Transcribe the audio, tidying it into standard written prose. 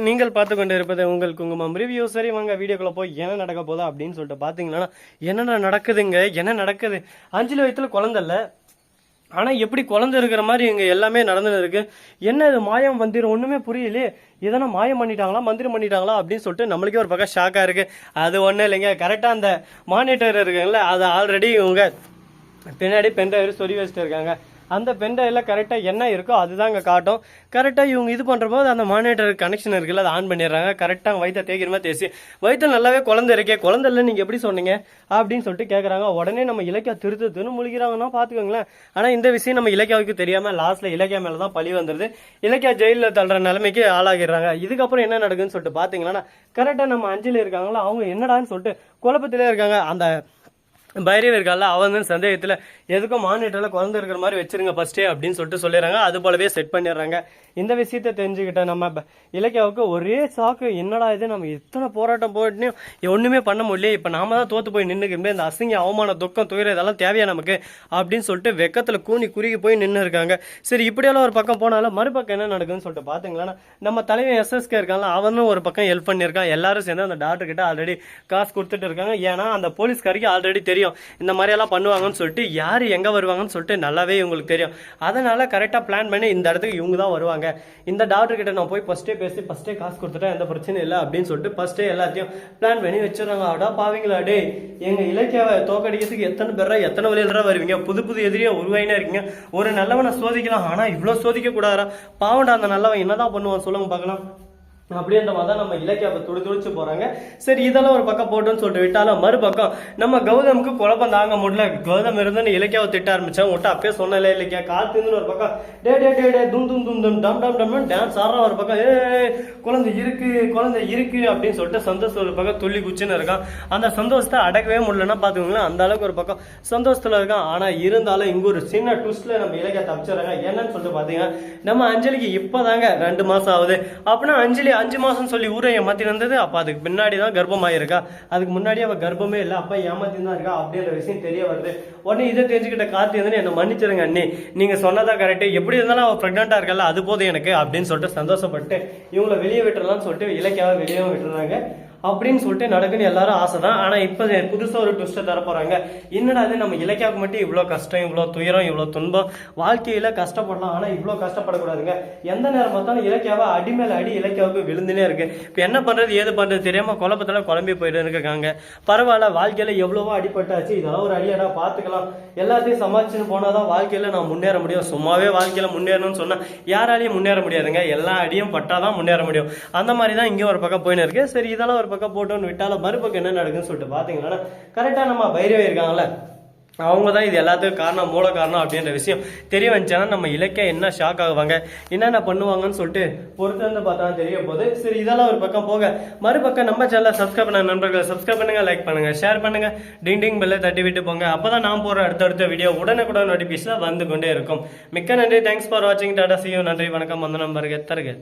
நீங்கள் பார்த்து கொண்டு இருப்பது உங்கள் குங்குமம் ரிவ்யூ. சரி வாங்க வீடியோக்குள்ள போய் என்ன நடக்க போதா அப்படின்னு சொல்லிட்டு பாத்தீங்கன்னா என்ன நடக்குதுங்க, என்ன நடக்குது. 5 வயசுல குழந்தை இல்ல, ஆனா எப்படி குழந்தை இருக்கிற மாதிரி இங்க எல்லாமே நடந்துன்னு இருக்கு. என்ன இது மாயம் மந்திரம் ஒண்ணுமே புரியலையே. இதனா மாயம் பண்ணிட்டாங்களா மந்திரம் பண்ணிட்டாங்களா அப்படின்னு சொல்லிட்டு நம்மளுக்கே ஒரு பக்கம் ஷாக்கா இருக்கு. அது ஒண்ணும் இல்லைங்க, கரெக்டா அந்த மானிட்டர் இருக்குங்களா, அது ஆல்ரெடி இவங்க பின்னாடி பென்ட்ரைவ் சொறி வச்சுட்டு இருக்காங்க. அந்த பென்ட்ரைவில் கரெக்டாக என்ன இருக்கோ அதுதான் இங்கே காட்டும். கரெக்டாக இவங்க இது பண்ணுற போது அந்த மானிட்டர் கனெக்ஷன் இருக்குல்ல, அதை ஆன் பண்ணிடுறாங்க. கரெக்டாக வயிற்ற தேய்க்கிற மாதிரி தேசி வயிற்று நல்லாவே குழந்தை இருக்கே, குழந்தை இல்லை நீங்கள் எப்படி சொன்னீங்க அப்படின்னு சொல்லிட்டு கேட்குறாங்க. உடனே நம்ம இலக்கியா திருத்துன்னு முழிக்கிறாங்கன்னா பார்த்துக்கோங்களேன். ஆனால் இந்த விஷயம் நம்ம இலக்கியாவுக்கு தெரியாமல் லாஸ்ட்டில் இலக்கியா மேலே தான் பழி வந்துடுது. இலக்கியா ஜெயிலில் தள்ளுற நிலைமைக்கு ஆளாகிடுறாங்க. இதுக்கப்புறம் என்ன நடக்குதுன்னு சொல்லிட்டு பார்த்தீங்கன்னா கரெக்டாக நம்ம அஞ்சலி இருக்காங்களா, அவங்க என்னடான்னு சொல்லிட்டு குழப்பத்திலே இருக்காங்க. அந்த பைரவி இருக்கால, அவன் வந்து சந்தேகத்தில் எதுக்கும் மானிட்டரில் குழந்தை இருக்கிற மாதிரி வச்சிருங்க ஃபர்ஸ்டே அப்படின்னு சொல்லிட்டு சொல்லிடுறாங்க. அது போலவே செட் பண்ணிடுறாங்க. இந்த விஷயத்த தெரிஞ்சுக்கிட்ட நம்ம இலக்கியாவுக்கு ஒரே சாக்கு, என்னடா இது நம்ம இத்தனை போராட்டம் போட்டுன்னு ஒன்றுமே பண்ண முடியல, இப்போ நாம தான் தோற்று போய் நின்றுக்கிட்டு இந்த அசிங்க அவமான துக்கம் துயரம் இதெல்லாம் தேவையா நமக்கு அப்படின்னு சொல்லிட்டு வெக்கத்தில் கூனி குறுகி போய் நின்று இருக்காங்க. சரி இப்படியெல்லாம் ஒரு பக்கம் போனாலும் மறுபக்கம் என்ன நடக்குதுன்னு சொல்லிட்டு பார்த்தீங்களா, நம்ம தலைவன் எஸ்எஸ்கே இருக்காங்களா, அவனும் ஒரு பக்கம் ஹெல்ப் பண்ணியிருக்கான். எல்லாரும் சேர்ந்து அந்த டாக்டர் கிட்ட ஆல்ரெடி காசு கொடுத்துட்டு இருக்காங்க. ஏன்னா அந்த போலீஸ்காரிக்கு ஆல்ரெடி தெரியும் இந்த மாதிரி எல்லாம் பண்ணுவாங்கன்னு சொல்லிட்டு, யாரு எங்க வருவாங்கன்னு சொல்லிட்டு நல்லாவே இவங்களுக்கு தெரியும். அதனால கரெக்டா பிளான் பண்ணி இந்த இடத்துக்கு இவங்க தான் வருவாங்க. இந்த டாக்டர் கிட்ட நான் போய் ஃபர்ஸ்டே பேசி ஃபர்ஸ்டே காசு கொடுத்துட்டா எந்த பிரச்சனையும் இல்லை அப்படின்னு சொல்லிட்டு ஃபர்ஸ்டே எல்லாத்தையும் பிளான் பண்ணி வச்சிடறாங்க. அடா பாவீங்களா டே, எங்க இலக்கியாவை தோக்கடிக்கிறதுக்கு எத்தனை பேரா எத்தனை வழியில வருவீங்க, புது புது எதிரியா உருவாயினா இருக்கீங்க. ஒரு நல்லவனை சோதிக்கலாம், ஆனா இவ்வளவு சோதிக்க கூடாதா, பாவண்டா அந்த நல்லவன் என்னதான் பண்ணுவான் சொல்லுங்க பார்க்கலாம் அப்படின்ற மாதிரி தான் நம்ம இலக்கியாவை துடிச்சு போறாங்க. சரி இதெல்லாம் ஒரு பக்கம் போட்டுன்னு சொல்லிட்டு விட்டாலும் மறுபக்கம் நம்ம கௌதமுக்கு குழப்பம் தாங்க முடியல. கௌதம் இருந்துன்னு இலக்கியாவை திட்ட ஆரம்பிச்சான். விட்டு அப்பயே சொன்னல இலக்கியா காத்துன்னு ஒரு பக்கம் டே டே டே டே தும் தும் தும் தும் டம் டம் டம் டான்ஸ் ஆடுறான். ஒரு பக்கம் குழந்தை இருக்கு அப்படின்னு சொல்லிட்டு சந்தோஷம் ஒரு பக்கம் துள்ளி குச்சின்னு இருக்கான். அந்த சந்தோஷத்தை அடக்கவே முடியலன்னா பாத்துக்கோங்களேன், அந்த அளவுக்கு ஒரு பக்கம் சந்தோஷத்துல இருக்கான். ஆனா இருந்தாலும் இங்க ஒரு சின்ன ட்விஸ்ட்ல நம்ம இலக்கியா தப்பிச்சுறாங்க. என்னன்னு சொல்லிட்டு பாத்தீங்கன்னா நம்ம அஞ்சலிக்கு இப்பதாங்க 2 மாசம் ஆகுது. அப்படின்னா அஞ்சலி 5 மாசம் சொல்லி ஊரை ஏமாத்தி இருந்தது. அப்ப அதுக்கு பின்னாடி தான் கர்ப்பமாயிருக்கா, அதுக்கு முன்னாடி அவ கர்ப்பமே இல்லை, அப்ப ஏமாத்தி தான் இருக்கா அப்படின்ற விஷயம் தெரிய வருது. உடனே இதை தெரிஞ்சுக்கிட்ட கார்த்தி வந்து என்ன மன்னிச்சிருங்க அண்ணி, நீங்க சொன்னதா கரெக்ட், எப்படி இருந்தாலும் அவ பிரெக்னெண்டா இருக்கல அது போதும் எனக்கு அப்படின்னு சொல்லிட்டு சந்தோஷப்பட்டு இவங்களை வெளியே விட்டுறலாம்னு சொல்லிட்டு இலக்கியாவை வெளியே விட்டுறாங்க. அப்படின்னு சொல்லிட்டு நடக்குன்னு எல்லாரும் ஆசை தான். ஆனா இப்ப புதுசா ஒரு ட்விஸ்ட்டை தர போறாங்க. என்னடா அது நம்ம இலக்கியாவுக்கு மட்டும் இவ்வளவு கஷ்டம், இவ்வளவு துயரம், இவ்வளவு துன்பம், வாழ்க்கையில கஷ்டப்படலாம், ஆனா இவ்வளவு கஷ்டப்படக்கூடாதுங்க. எந்த நேரம் பார்த்தாலும் இலக்கியாவை அடிமேல அடி இலக்கியாவுக்கு விழுந்துனே இருக்கு. இப்ப என்ன பண்றது ஏது பண்றது தெரியாம குழப்பத்துல குழம்பி போயிட்டு இருக்காங்க. பரவாயில்ல, வாழ்க்கையில எவ்வளவோ அடிபட்டாச்சு, இதெல்லாம் ஒரு அடியடா பாத்துக்கலாம், எல்லாத்தையும் சமாளிச்சுன்னு போனாதான் வாழ்க்கையில நான் முன்னேற முடியும். சும்மாவே வாழ்க்கையில முன்னேறணும்னு சொன்னா யாராலையும் முன்னேற முடியாதுங்க, எல்லா அடியும் பட்டாதான் முன்னேற முடியும். அந்த மாதிரி தான் இங்கேயும் ஒரு பக்கம் போயின்னு இருக்கு. சரி இதெல்லாம் ஒரு பக்கம் போட்டோன்னு விட்டாலும் மறுபக்கம் என்ன நடக்குன்னு சொல்லிட்டு பாத்தீங்கன்னா கரெக்டா நம்ம பைரவி இருக்காங்கல்ல, அவங்க தான் இது எல்லாத்துக்கும் காரணம், மூல காரணம் அப்படின்ற விஷயம் தெரிய வந்துச்சுன்னா நம்ம இலக்கியா என்ன ஷாக் ஆகுவாங்க, என்னென்ன பண்ணுவாங்கன்னு சொல்லிட்டு பொறுத்து வந்து பார்த்தா தெரிய போகுது. சரி இதெல்லாம் ஒரு பக்கம் போக மறுபக்கம் நம்ம சேனலை சப்ஸ்கிரைப் பண்ண நண்பர்கள் சப்ஸ்கிரைப் பண்ணுங்க, லைக் பண்ணுங்க, ஷேர் பண்ணுங்க, டிங் பெல்லை தட்டி விட்டு போங்க. அப்பதான் நான் போற அடுத்தடுத்த வீடியோ உடனுக்குடன் நோட்டிபிகேஷன் வந்து கொண்டே இருக்கும். மிக்க நன்றி, தேங்க்ஸ் ஃபார் வாட்சிங், டாடா, see you, நன்றி, வணக்கம், வந்தனம், வருக தருக.